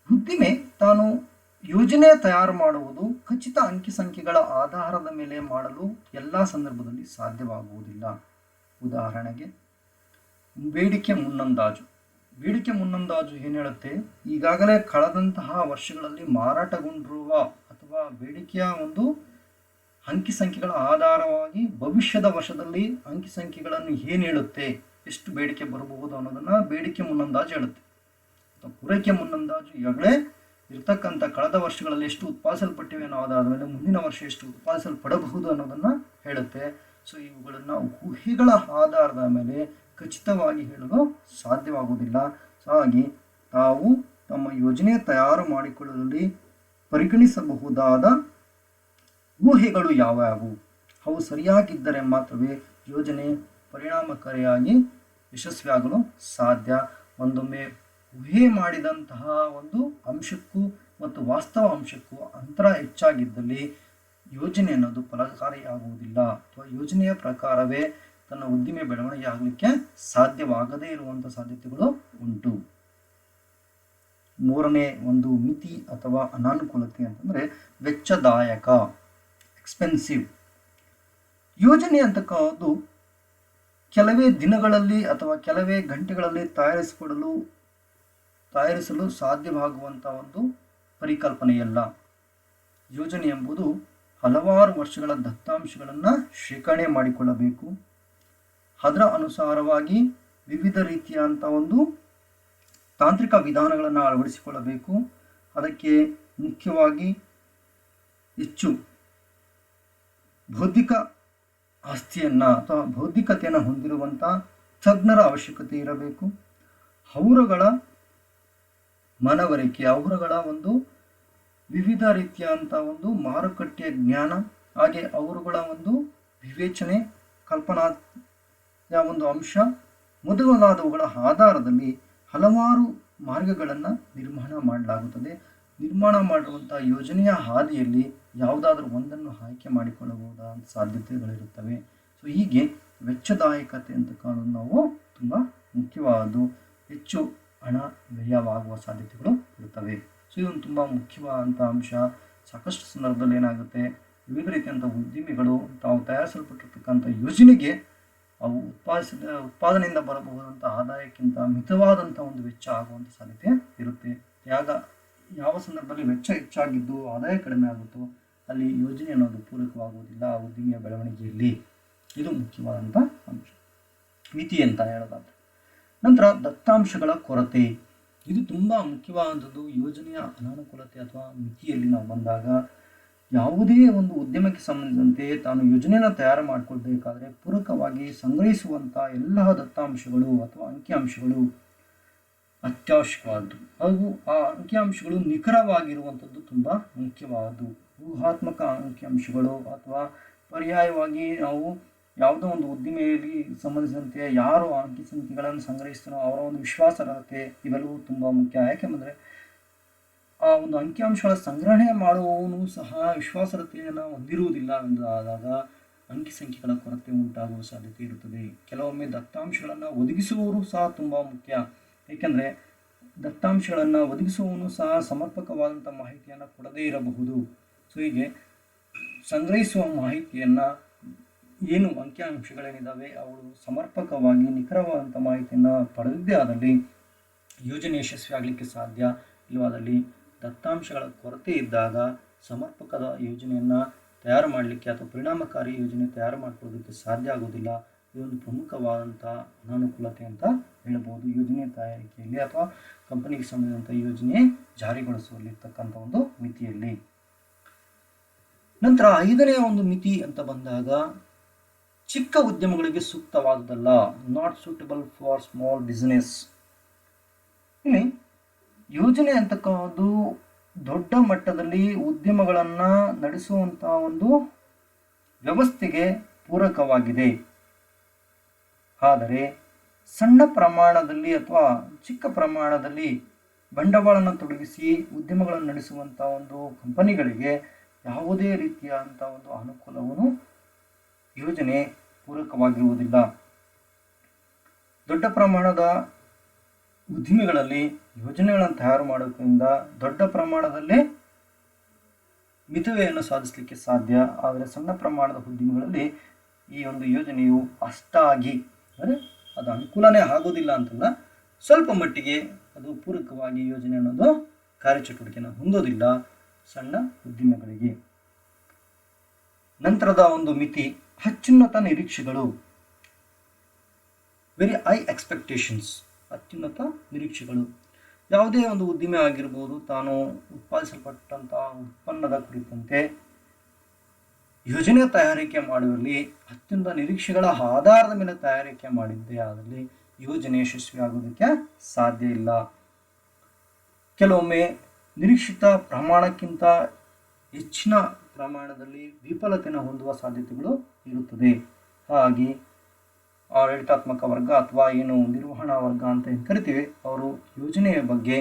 ಉದ್ದಿಮೆ ತಾನು ಯೋಜನೆ ತಯಾರು ಮಾಡುವುದು ಖಚಿತ ಅಂಕಿ ಸಂಖ್ಯೆಗಳ ಆಧಾರದ ಮೇಲೆ ಮಾಡಲು ಎಲ್ಲ ಸಂದರ್ಭದಲ್ಲಿ ಸಾಧ್ಯವಾಗುವುದಿಲ್ಲ. ಉದಾಹರಣೆಗೆ ಬೇಡಿಕೆ ಮುನ್ನಂದಾಜು ಏನು ಹೇಳುತ್ತೆ? ಈಗಾಗಲೇ ಕಳೆದಂತಹ ವರ್ಷಗಳಲ್ಲಿ ಮಾರಾಟಗೊಂಡಿರುವ ಅಥವಾ ಬೇಡಿಕೆಯ ಒಂದು ಅಂಕಿ ಸಂಖ್ಯೆಗಳ ಆಧಾರವಾಗಿ ಭವಿಷ್ಯದ ವರ್ಷದಲ್ಲಿ ಅಂಕಿ ಸಂಖ್ಯೆಗಳನ್ನು ಏನು ಹೇಳುತ್ತೆ, ಎಷ್ಟು ಬೇಡಿಕೆ ಬರಬಹುದು ಅನ್ನೋದನ್ನು ಬೇಡಿಕೆ ಮುನ್ನಂದಾಜು ಹೇಳುತ್ತೆ. ಪೂರೈಕೆ ಮುನ್ನಂದಾಜು ಈಗಾಗಲೇ ಇರ್ತಕ್ಕಂಥ ಕಳೆದ ವರ್ಷಗಳಲ್ಲಿ ಎಷ್ಟು ಉತ್ಪಾದಿಸಲ್ಪಟ್ಟಿವೆ ಅನ್ನೋದಾದ ಮೇಲೆ ಮುಂದಿನ ವರ್ಷ ಎಷ್ಟು ಉತ್ಪಾದಿಸಲ್ಪಡಬಹುದು ಅನ್ನೋದನ್ನು ಹೇಳುತ್ತೆ. ಸೊ ಇವುಗಳನ್ನು ಊಹೆಗಳ ಆಧಾರದ ಮೇಲೆ ಖಚಿತವಾಗಿ ಹೇಳಲು ಸಾಧ್ಯವಾಗುವುದಿಲ್ಲ. ಸೊ ಹಾಗಾಗಿ ತಾವು ತಮ್ಮ ಯೋಜನೆ ತಯಾರು ಮಾಡಿಕೊಳ್ಳಲು ಪರಿಗಣಿಸಬಹುದಾದ ಊಹೆಗಳು ಯಾವ್ಯಾವು, ಅವು ಸರಿಯಾಗಿದ್ದರೆ ಮಾತ್ರವೇ ಯೋಜನೆ ಪರಿಣಾಮಕಾರಿಯಾಗಿ ಯಶಸ್ವಿಯಾಗಲು ಸಾಧ್ಯ. ಒಂದೊಮ್ಮೆ ಊಹೆ ಮಾಡಿದಂತಹ ಒಂದು ಅಂಶಕ್ಕೂ ಮತ್ತು ವಾಸ್ತವ ಅಂಶಕ್ಕೂ ಅಂತರ ಹೆಚ್ಚಾಗಿದ್ದಲ್ಲಿ ಯೋಜನೆ ಅನ್ನೋದು ಫಲಕಾರಿಯಾಗುವುದಿಲ್ಲ ಅಥವಾ ಯೋಜನೆಯ ಪ್ರಕಾರವೇ ತನ್ನ ಉದ್ದಿಮೆ ಬೆಳವಣಿಗೆ ಆಗಲಿಕ್ಕೆ ಸಾಧ್ಯವಾಗದೇ ಇರುವಂಥ ಸಾಧ್ಯತೆಗಳು ಉಂಟು. ಮೂರನೇ ಒಂದು ಮಿತಿ ಅಥವಾ ಅನಾನುಕೂಲತೆ ಅಂತಂದರೆ ವೆಚ್ಚದಾಯಕ, ಎಕ್ಸ್ಪೆನ್ಸಿವ್. ಯೋಜನೆ ಅಂತಕ್ಕಂಥದ್ದು ಕೆಲವೇ ದಿನಗಳಲ್ಲಿ ಅಥವಾ ಕೆಲವೇ ಗಂಟೆಗಳಲ್ಲಿ ತಯಾರಿಸಲು ಸಾಧ್ಯವಾಗುವಂಥ ಒಂದು ಪರಿಕಲ್ಪನೆಯಲ್ಲ. ಯೋಜನೆ ಎಂಬುದು ಹಲವಾರು ವರ್ಷಗಳ ದತ್ತಾಂಶಗಳನ್ನು ಶೇಖರಣೆ ಮಾಡಿಕೊಳ್ಳಬೇಕು. ಅದರ ಅನುಸಾರವಾಗಿ ವಿವಿಧ ರೀತಿಯಾದಂಥ ಒಂದು ತಾಂತ್ರಿಕ ವಿಧಾನಗಳನ್ನು ಅಳವಡಿಸಿಕೊಳ್ಳಬೇಕು. ಅದಕ್ಕೆ ಮುಖ್ಯವಾಗಿ ಹೆಚ್ಚು ಬೌದ್ಧಿಕ ಆಸ್ತಿಯನ್ನು ಅಥವಾ ಬೌದ್ಧಿಕತೆಯನ್ನು ಹೊಂದಿರುವಂಥ ತಜ್ಞರ ಅವಶ್ಯಕತೆ ಇರಬೇಕು. ಅವರುಗಳ ಮನವರಿಕೆ, ಅವರುಗಳ ಒಂದು ವಿವಿಧ ರೀತಿಯಾದಂಥ ಒಂದು ಮಾರುಕಟ್ಟೆಯ ಜ್ಞಾನ, ಹಾಗೆ ಅವರುಗಳ ಒಂದು ವಿವೇಚನೆ, ಕಲ್ಪನಾ ಒಂದು ಅಂಶ ಮೊದಲಾದವುಗಳ ಆಧಾರದಲ್ಲಿ ಹಲವಾರು ಮಾರ್ಗಗಳನ್ನು ನಿರ್ಮಾಣ ಮಾಡಲಾಗುತ್ತದೆ. ನಿರ್ಮಾಣ ಮಾಡಿರುವಂಥ ಯೋಜನೆಯ ಹಾದಿಯಲ್ಲಿ ಯಾವುದಾದ್ರೂ ಒಂದನ್ನು ಆಯ್ಕೆ ಮಾಡಿಕೊಳ್ಳಬಹುದಾದ ಸಾಧ್ಯತೆಗಳಿರುತ್ತವೆ. ಸೊ ಹೀಗೆ ವೆಚ್ಚದಾಯಕತೆ ಅಂತಕ್ಕಂಥದ್ದು ನಾವು ತುಂಬ ಮುಖ್ಯವಾದದ್ದು. ಹೆಚ್ಚು ಹಣ ವ್ಯಯವಾಗುವ ಸಾಧ್ಯತೆಗಳು ಇರುತ್ತವೆ. ಸೊ ಇದೊಂದು ತುಂಬ ಮುಖ್ಯವಾದಂಥ ಅಂಶ. ಸಾಕಷ್ಟು ಸಂದರ್ಭದಲ್ಲಿ ಏನಾಗುತ್ತೆ, ವಿವಿಧ ರೀತಿಯಂಥ ಉದ್ಯಮಿಗಳು ತಾವು ತಯಾರಿಸಲ್ಪಟ್ಟಿರ್ತಕ್ಕಂಥ ಯೋಜನೆಗೆ ಅವು ಉತ್ಪಾದನೆಯಿಂದ ಬರಬಹುದಂಥ ಆದಾಯಕ್ಕಿಂತ ಮಿತವಾದಂಥ ಒಂದು ವೆಚ್ಚ ಆಗುವಂಥ ಸಾಧ್ಯತೆ ಇರುತ್ತೆ. ಯಾವ ಸಂದರ್ಭದಲ್ಲಿ ವೆಚ್ಚ ಹೆಚ್ಚಾಗಿದ್ದು ಆದಾಯ ಕಡಿಮೆ ಆಗುತ್ತೋ ಅಲ್ಲಿ ಯೋಜನೆ ಅನ್ನೋದು ಪೂರಕವಾಗುವುದಿಲ್ಲ ಆ ಉದ್ಯಮಿಯ ಬೆಳವಣಿಗೆಯಲ್ಲಿ. ಇದು ಮುಖ್ಯವಾದಂಥ ಅಂಶ, ಮಿತಿ ಅಂತ ಹೇಳೋದಾದ್ರೆ. ನಂತರ ದತ್ತಾಂಶಗಳ ಕೊರತೆ, ಇದು ತುಂಬ ಮುಖ್ಯವಾದಂಥದ್ದು. ಯೋಜನೆಯ ಅನಾನುಕೂಲತೆ ಅಥವಾ ಮಿತಿಯಲ್ಲಿ ನಾವು ಬಂದಾಗ ಯಾವುದೇ ಒಂದು ಉದ್ಯಮಕ್ಕೆ ಸಂಬಂಧಿಸಿದಂತೆ ತಾನು ಯೋಜನೆಯನ್ನು ತಯಾರು ಮಾಡಿಕೊಳ್ಬೇಕಾದ್ರೆ ಪೂರಕವಾಗಿ ಸಂಗ್ರಹಿಸುವಂಥ ಎಲ್ಲ ದತ್ತಾಂಶಗಳು ಅಥವಾ ಅಂಕಿಅಂಶಗಳು ಅತ್ಯವಶ್ಯಕವಾದ್ದು. ಹಾಗೂ ಆ ಅಂಕಿಅಂಶಗಳು ನಿಖರವಾಗಿರುವಂಥದ್ದು ತುಂಬ ಮುಖ್ಯವಾದದ್ದು. ಊಹಾತ್ಮಕ ಅಂಕಿಅಂಶಗಳು ಅಥವಾ ಪರ್ಯಾಯವಾಗಿ ನಾವು ಯಾವುದೋ ಒಂದು ಉದ್ದಿಮೆಯಲ್ಲಿ ಸಂಬಂಧಿಸಿದಂತೆ ಯಾರು ಅಂಕಿ ಸಂಖ್ಯೆಗಳನ್ನು ಸಂಗ್ರಹಿಸ್ತಾನೋ ಅವರ ಒಂದು ವಿಶ್ವಾಸಾರ್ಹತೆ ಇವೆಲ್ಲವೂ ತುಂಬ ಮುಖ್ಯ. ಯಾಕೆಂದರೆ ಆ ಒಂದು ಅಂಕಿಅಂಶಗಳ ಸಂಗ್ರಹಣೆ ಮಾಡುವವನು ಸಹ ವಿಶ್ವಾಸಾರ್ಹತೆಯನ್ನು ಹೊಂದಿರುವುದಿಲ್ಲ ಎಂದು ಆದಾಗ ಅಂಕಿ ಸಂಖ್ಯೆಗಳ ಕೊರತೆ ಉಂಟಾಗುವ ಸಾಧ್ಯತೆ ಇರುತ್ತದೆ. ಕೆಲವೊಮ್ಮೆ ದತ್ತಾಂಶಗಳನ್ನು ಒದಗಿಸುವವರು ಸಹ ತುಂಬ ಮುಖ್ಯ. ಏಕೆಂದರೆ ದತ್ತಾಂಶಗಳನ್ನು ಒದಗಿಸುವವನು ಸಹ ಸಮರ್ಪಕವಾದಂಥ ಮಾಹಿತಿಯನ್ನು ಕೊಡದೇ ಇರಬಹುದು. ಸೊ ಹೀಗೆ ಸಂಗ್ರಹಿಸುವ ಮಾಹಿತಿಯನ್ನು ಏನು ಅಂಕಿಅಂಶಗಳೇನಿದ್ದಾವೆ ಅವು ಸಮರ್ಪಕವಾಗಿ ನಿಖರವಾದಂಥ ಮಾಹಿತಿಯನ್ನು ಪಡೆದಿದ್ದೇ ಆದಲ್ಲಿ ಯೋಜನೆ ಯಶಸ್ವಿ ಆಗಲಿಕ್ಕೆ ಸಾಧ್ಯ. ಇಲ್ಲವಾದಲ್ಲಿ ದತ್ತಾಂಶಗಳ ಕೊರತೆ ಇದ್ದಾಗ ಸಮರ್ಪಕದ ಯೋಜನೆಯನ್ನು ತಯಾರು ಮಾಡಲಿಕ್ಕೆ ಅಥವಾ ಪರಿಣಾಮಕಾರಿ ಯೋಜನೆ ತಯಾರು ಮಾಡಿಕೊಳ್ಳೋದಕ್ಕೆ ಸಾಧ್ಯ ಆಗೋದಿಲ್ಲ. ಇದೊಂದು ಪ್ರಮುಖವಾದಂಥ ಅನಾನುಕೂಲತೆ ಅಂತ ಹೇಳ್ಬೋದು ಯೋಜನೆ ತಯಾರಿಕೆಯಲ್ಲಿ ಅಥವಾ ಕಂಪನಿಗೆ ಸಂಬಂಧಿಸಿದಂಥ ಯೋಜನೆ ಜಾರಿಗೊಳಿಸುವಲ್ಲಿರ್ತಕ್ಕಂಥ ಒಂದು ಮಿತಿಯಲ್ಲಿ. ನಂತರ 5ನೇ ಒಂದು ಮಿತಿ ಅಂತ ಬಂದಾಗ ಚಿಕ್ಕ ಉದ್ಯಮಗಳಿಗೆ ಸೂಕ್ತವಾದುದಲ್ಲ, not suitable for small business. ಇಲ್ಲಿ ಯೋಜನೆ ಅಂತಕ್ಕಂಥದ್ದು ದೊಡ್ಡ ಮಟ್ಟದಲ್ಲಿ ಉದ್ಯಮಗಳನ್ನು ನಡೆಸುವಂಥ ಒಂದು ವ್ಯವಸ್ಥೆಗೆ ಪೂರಕವಾಗಿದೆ. ಆದರೆ ಸಣ್ಣ ಪ್ರಮಾಣದಲ್ಲಿ ಅಥವಾ ಚಿಕ್ಕ ಪ್ರಮಾಣದಲ್ಲಿ ಬಂಡವಾಳವನ್ನು ತೊಡಗಿಸಿ ಉದ್ಯಮಗಳನ್ನು ನಡೆಸುವಂಥ ಒಂದು ಕಂಪನಿಗಳಿಗೆ ಯಾವುದೇ ರೀತಿಯಾದಂಥ ಒಂದು ಅನುಕೂಲವನ್ನು ಯೋಜನೆ ಪೂರಕವಾಗಿರುವುದಿಲ್ಲ. ದೊಡ್ಡ ಪ್ರಮಾಣದ ಉದ್ದಿಮೆಗಳಲ್ಲಿ ಯೋಜನೆಗಳನ್ನು ತಯಾರು ಮಾಡೋದ್ರಿಂದ ದೊಡ್ಡ ಪ್ರಮಾಣದಲ್ಲಿ ಮಿತವ್ಯಯನ್ನು ಸಾಧಿಸಲಿಕ್ಕೆ ಸಾಧ್ಯ. ಆದರೆ ಸಣ್ಣ ಪ್ರಮಾಣದ ಉದ್ದಿಮೆಗಳಲ್ಲಿ ಈ ಒಂದು ಯೋಜನೆಯು ಅಷ್ಟಾಗಿ ಅಂದರೆ ಅದು ಅನುಕೂಲನೇ ಆಗೋದಿಲ್ಲ ಅಂತಲ್ಲ, ಸ್ವಲ್ಪ ಮಟ್ಟಿಗೆ ಅದು ಪೂರಕವಾಗಿ ಯೋಜನೆ ಅನ್ನೋದು ಕಾರ್ಯಚಟುವಟಿಕೆಯನ್ನು ಹೊಂದೋದಿಲ್ಲ ಸಣ್ಣ ಉದ್ದಿಮೆಗಳಿಗೆ. ನಂತರದ ಒಂದು ಮಿತಿ ಅತ್ಯುನ್ನತ ನಿರೀಕ್ಷೆಗಳು, ವೆರಿ ಹೈ ಎಕ್ಸ್ಪೆಕ್ಟೇಷನ್ಸ್. ಅತ್ಯುನ್ನತ ನಿರೀಕ್ಷೆಗಳು ಯಾವುದೇ ಒಂದು ಉದ್ದಿಮೆ ಆಗಿರ್ಬೋದು, ತಾನು ಉತ್ಪಾದಿಸಲ್ಪಟ್ಟಂತಹ ಉತ್ಪನ್ನದ ಕುರಿತಂತೆ ಯೋಜನೆ ತಯಾರಿಕೆ ಮಾಡುವಲ್ಲಿ ಅತ್ಯುನ್ನತ ನಿರೀಕ್ಷೆಗಳ ಆಧಾರದ ಮೇಲೆ ತಯಾರಿಕೆ ಮಾಡಿದ್ದೇ ಆದಲ್ಲಿ ಯೋಜನೆ ಯಶಸ್ವಿ ಆಗೋದಕ್ಕೆ ಸಾಧ್ಯ ಇಲ್ಲ. ಕೆಲವೊಮ್ಮೆ ನಿರೀಕ್ಷಿತ ಪ್ರಮಾಣಕ್ಕಿಂತ ಹೆಚ್ಚಿನ ಪ್ರಮಾಣದಲ್ಲಿ ವಿಫಲತೆಯನ್ನು ಹೊಂದುವ ಸಾಧ್ಯತೆಗಳು ಇರುತ್ತದೆ. ಹಾಗಾಗಿ ಆಡಳಿತಾತ್ಮಕ ವರ್ಗ ಅಥವಾ ಏನು ನಿರ್ವಹಣಾ ವರ್ಗ ಅಂತ ಏನು ಕರಿತೀವಿ, ಅವರು ಯೋಜನೆಯ ಬಗ್ಗೆ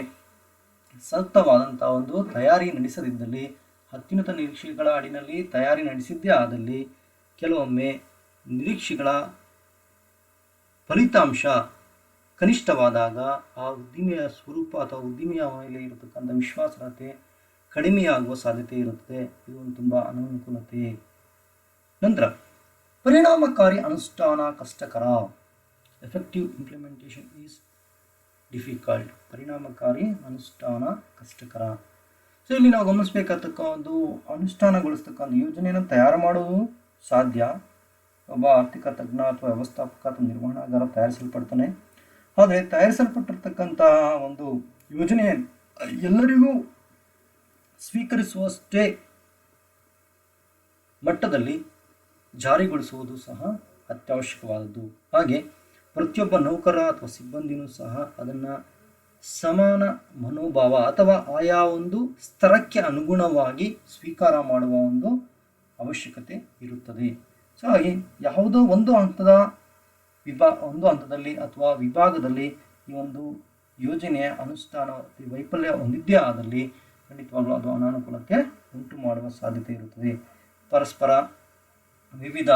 ಸೂಕ್ತವಾದಂಥ ಒಂದು ತಯಾರಿ ನಡೆಸದಿದ್ದಲ್ಲಿ, ಅತ್ಯುನ್ನತ ನಿರೀಕ್ಷೆಗಳ ಅಡಿನಲ್ಲಿ ತಯಾರಿ ನಡೆಸಿದ್ದೇ ಆದಲ್ಲಿ ಕೆಲವೊಮ್ಮೆ ನಿರೀಕ್ಷೆಗಳ ಫಲಿತಾಂಶ ಕನಿಷ್ಠವಾದಾಗ ಆ ಉದ್ದಿಮೆಯ ಸ್ವರೂಪ ಅಥವಾ ಉದ್ದಿಮೆಯ ಮೇಲೆ ಇರತಕ್ಕಂಥ ವಿಶ್ವಾಸಾರ್ಹತೆ ಕಡಿಮೆಯಾಗುವ ಸಾಧ್ಯತೆ ಇರುತ್ತದೆ. ಇದು ಒಂದು ತುಂಬ ಅನಾನುಕೂಲತೆ. ನಂತರ ಪರಿಣಾಮಕಾರಿ ಅನುಷ್ಠಾನ ಕಷ್ಟಕರ, ಎಫೆಕ್ಟಿವ್ ಇಂಪ್ಲಿಮೆಂಟೇಷನ್ ಈಸ್ ಡಿಫಿಕಲ್ಟ್. ಪರಿಣಾಮಕಾರಿ ಅನುಷ್ಠಾನ ಕಷ್ಟಕರ. ಸೊ ಇಲ್ಲಿ ನಾವು ಗಮನಿಸಬೇಕಾಗ್ತಕ್ಕಂಥದ್ದು, ಅನುಷ್ಠಾನಗೊಳಿಸ್ತಕ್ಕಂಥ ಯೋಜನೆಯನ್ನು ತಯಾರು ಮಾಡೋದು ಸಾಧ್ಯ. ಒಬ್ಬ ಆರ್ಥಿಕ ತಜ್ಞ ಅಥವಾ ವ್ಯವಸ್ಥಾಪಕ ಅಥವಾ ನಿರ್ವಹಣಾಗಾರ ತಯಾರಿಸಲ್ಪಡ್ತಾನೆ. ಆದರೆ ತಯಾರಿಸಲ್ಪಟ್ಟಿರ್ತಕ್ಕಂತಹ ಒಂದು ಯೋಜನೆ ಎಲ್ಲರಿಗೂ ಸ್ವೀಕರಿಸುವಷ್ಟೇ ಮಟ್ಟದಲ್ಲಿ ಜಾರಿಗೊಳಿಸುವುದು ಸಹ ಅತ್ಯವಶ್ಯಕವಾದದ್ದು. ಹಾಗೆ ಪ್ರತಿಯೊಬ್ಬ ನೌಕರ ಅಥವಾ ಸಿಬ್ಬಂದಿನೂ ಸಹ ಅದನ್ನು ಸಮಾನ ಮನೋಭಾವ ಅಥವಾ ಆಯಾ ಒಂದು ಸ್ತರಕ್ಕೆ ಅನುಗುಣವಾಗಿ ಸ್ವೀಕಾರ ಮಾಡುವ ಒಂದು ಅವಶ್ಯಕತೆ ಇರುತ್ತದೆ. ಸೊ ಹಾಗೆ ಯಾವುದೋ ಒಂದು ಹಂತದಲ್ಲಿ ಅಥವಾ ವಿಭಾಗದಲ್ಲಿ ಈ ಒಂದು ಯೋಜನೆಯ ಅನುಷ್ಠಾನ ವೈಫಲ್ಯ ಹೊಂದಿದ್ದೇ ಆದಲ್ಲಿ ಖಂಡಿತವಾಗಲೂ ಅದು ಅನಾನುಕೂಲತೆ ಉಂಟು ಮಾಡುವ ಸಾಧ್ಯತೆ ಇರುತ್ತದೆ. ಪರಸ್ಪರ ವಿವಿಧ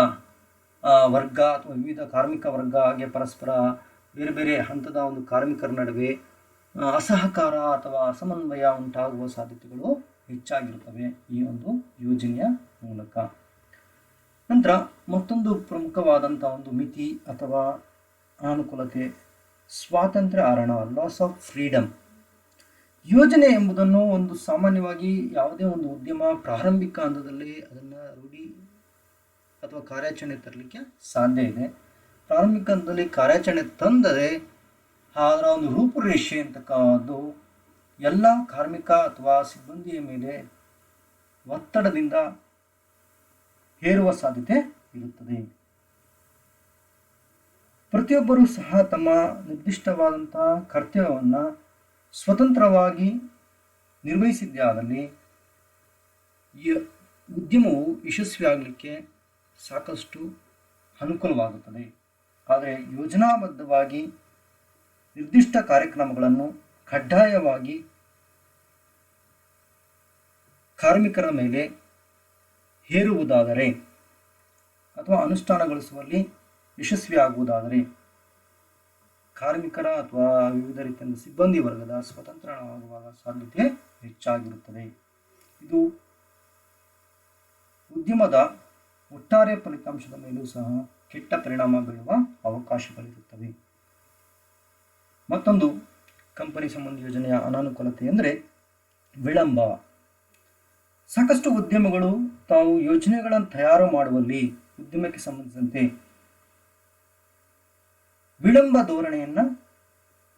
ವರ್ಗ ಅಥವಾ ವಿವಿಧ ಕಾರ್ಮಿಕ ವರ್ಗ ಹಾಗೆ ಪರಸ್ಪರ ಬೇರೆ ಬೇರೆ ಹಂತದ ಒಂದು ಕಾರ್ಮಿಕರ ನಡುವೆ ಅಸಹಕಾರ ಅಥವಾ ಅಸಮನ್ವಯ ಉಂಟಾಗುವ ಸಾಧ್ಯತೆಗಳು ಹೆಚ್ಚಾಗಿರುತ್ತವೆ ಈ ಒಂದು ಯೋಜನೆಯ ಮೂಲಕ. ನಂತರ ಮತ್ತೊಂದು ಪ್ರಮುಖವಾದಂಥ ಒಂದು ಮಿತಿ ಅಥವಾ ಅನಾನುಕೂಲತೆ ಸ್ವಾತಂತ್ರ್ಯ ಹರಣ, ಲಾಸ್ ಆಫ್ ಫ್ರೀಡಮ್. ಯೋಜನೆ ಎಂಬುದನ್ನು ಒಂದು ಸಾಮಾನ್ಯವಾಗಿ ಯಾವುದೇ ಒಂದು ಉದ್ಯಮ ಪ್ರಾರಂಭಿಕ ಹಂತದಲ್ಲಿ ಅದನ್ನು ರೂಢಿ ಅಥವಾ ಕಾರ್ಯಾಚರಣೆ ತರಲಿಕ್ಕೆ ಸಾಧ್ಯ ಇದೆ. ಪ್ರಾರಂಭಿಕ ಹಂತದಲ್ಲಿ ಕಾರ್ಯಾಚರಣೆ ತಂದರೆ ಅದರ ಒಂದು ರೂಪುರೇಷೆ ಅಂತಕ್ಕಂಥದ್ದು ಎಲ್ಲ ಕಾರ್ಮಿಕ ಅಥವಾ ಸಿಬ್ಬಂದಿಯ ಮೇಲೆ ಒತ್ತಡದಿಂದ ಹೇರುವ ಸಾಧ್ಯತೆ ಇರುತ್ತದೆ. ಪ್ರತಿಯೊಬ್ಬರೂ ಸಹ ತಮ್ಮ ನಿರ್ದಿಷ್ಟವಾದಂತಹ ಕರ್ತವ್ಯವನ್ನು ಸ್ವತಂತ್ರವಾಗಿ ನಿರ್ವಹಿಸಿದ್ದೇ ಆದಲ್ಲಿ ಈ ಉದ್ಯಮವು ಯಶಸ್ವಿಯಾಗಲಿಕ್ಕೆ ಸಾಕಷ್ಟು ಅನುಕೂಲವಾಗುತ್ತದೆ. ಆದರೆ ಯೋಜನಾಬದ್ಧವಾಗಿ ನಿರ್ದಿಷ್ಟ ಕಾರ್ಯಕ್ರಮಗಳನ್ನು ಕಡ್ಡಾಯವಾಗಿ ಕಾರ್ಮಿಕರ ಮೇಲೆ ಹೇರುವುದಾದರೆ ಅಥವಾ ಅನುಷ್ಠಾನಗೊಳಿಸುವಲ್ಲಿ ಯಶಸ್ವಿಯಾಗುವುದಾದರೆ ಕಾರ್ಮಿಕರ ಅಥವಾ ವಿವಿಧ ರೀತಿಯ ಸಿಬ್ಬಂದಿ ವರ್ಗದ ಸ್ವತಂತ್ರವಾಗುವ ಸಾಧ್ಯತೆ ಹೆಚ್ಚಾಗಿರುತ್ತದೆ. ಇದು ಉದ್ಯಮದ ಒಟ್ಟಾರೆ ಫಲಿತಾಂಶದ ಮೇಲೂ ಸಹ ಕೆಟ್ಟ ಪರಿಣಾಮ ಬೀಳುವ ಅವಕಾಶಗಳಿರುತ್ತವೆ. ಮತ್ತೊಂದು ಕಂಪನಿ ಸಂಬಂಧಿ ಯೋಜನೆಯ ಅನಾನುಕೂಲತೆ ಎಂದರೆ ವಿಳಂಬ. ಸಾಕಷ್ಟು ಉದ್ಯಮಗಳು ತಾವು ಯೋಜನೆಗಳನ್ನು ತಯಾರು ಮಾಡುವಲ್ಲಿ ಉದ್ಯಮಕ್ಕೆ ಸಂಬಂಧಿಸಿದಂತೆ ವಿಳಂಬ ಧೋರಣೆಯನ್ನು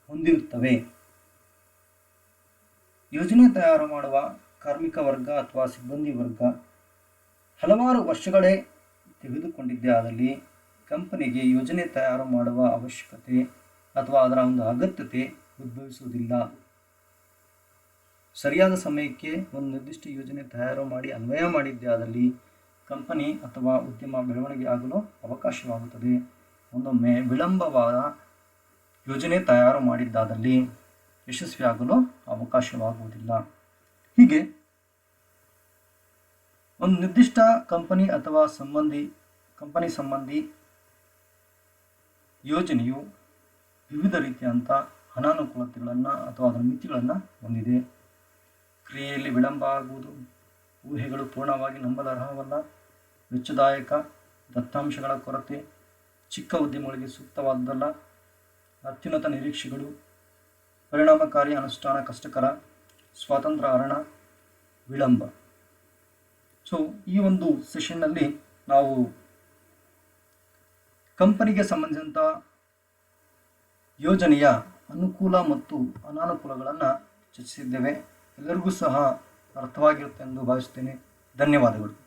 ಹೊಂದಿರುತ್ತವೆ. ಯೋಜನೆ ತಯಾರು ಮಾಡುವ ಕಾರ್ಮಿಕ ವರ್ಗ ಅಥವಾ ಸಿಬ್ಬಂದಿ ವರ್ಗ ಹಲವಾರು ವರ್ಷಗಳೇ ತೆಗೆದುಕೊಂಡಿದ್ದೇ ಆದಲ್ಲಿ ಕಂಪನಿಗೆ ಯೋಜನೆ ತಯಾರು ಮಾಡುವ ಅವಶ್ಯಕತೆ ಅಥವಾ ಅದರ ಒಂದು ಅಗತ್ಯತೆ ಉದ್ಭವಿಸುವುದಿಲ್ಲ. ಸರಿಯಾದ ಸಮಯಕ್ಕೆ ಒಂದು ನಿರ್ದಿಷ್ಟ ಯೋಜನೆ ತಯಾರು ಮಾಡಿ ಅನ್ವಯ ಮಾಡಿದ್ದೇ ಆದಲ್ಲಿ ಕಂಪನಿ ಅಥವಾ ಉದ್ಯಮ ಬೆಳವಣಿಗೆ ಆಗಲು ಅವಕಾಶವಾಗುತ್ತದೆ. ಒಂದೊಮ್ಮೆ ವಿಳಂಬವಾದ ಯೋಜನೆ ತಯಾರು ಮಾಡಿದ್ದಾದಲ್ಲಿ ಯಶಸ್ವಿಯಾಗಲು ಅವಕಾಶವಾಗುವುದಿಲ್ಲ. ಹೀಗೆ ಒಂದು ನಿರ್ದಿಷ್ಟ ಕಂಪನಿ ಅಥವಾ ಕಂಪನಿ ಸಂಬಂಧಿ ಯೋಜನೆಯು ವಿವಿಧ ರೀತಿಯಂಥ ಅನಾನುಕೂಲತೆಗಳನ್ನು ಅಥವಾ ಅದರ ಮಿತಿಗಳನ್ನು ಹೊಂದಿದೆ. ಕ್ರಿಯೆಯಲ್ಲಿ ವಿಳಂಬ ಆಗುವುದು, ಊಹೆಗಳು ಪೂರ್ಣವಾಗಿ ನಂಬಲರ್ಹವಲ್ಲ, ವೆಚ್ಚದಾಯಕ, ದತ್ತಾಂಶಗಳ ಕೊರತೆ, ಚಿಕ್ಕ ಉದ್ಯಮಗಳಿಗೆ ಸೂಕ್ತವಾದದ್ದಲ್ಲ, ಅತ್ಯುನ್ನತ ನಿರೀಕ್ಷೆಗಳು, ಪರಿಣಾಮಕಾರಿ ಅನುಷ್ಠಾನ ಕಷ್ಟಕರ, ಸ್ವಾತಂತ್ರ್ಯ ಹರಣ, ವಿಳಂಬ. ಸೊ ಈ ಒಂದು ಸೆಷನ್ನಲ್ಲಿ ನಾವು ಕಂಪನಿಗೆ ಸಂಬಂಧಿಸಿದಂಥ ಯೋಜನೆಯ ಅನುಕೂಲ ಮತ್ತು ಅನಾನುಕೂಲಗಳನ್ನು ಚರ್ಚಿಸಿದ್ದೇವೆ. ಎಲ್ಲರಿಗೂ ಸಹ ಅರ್ಥವಾಗಿರುತ್ತೆ ಎಂದು ಭಾವಿಸುತ್ತೇನೆ. ಧನ್ಯವಾದಗಳು.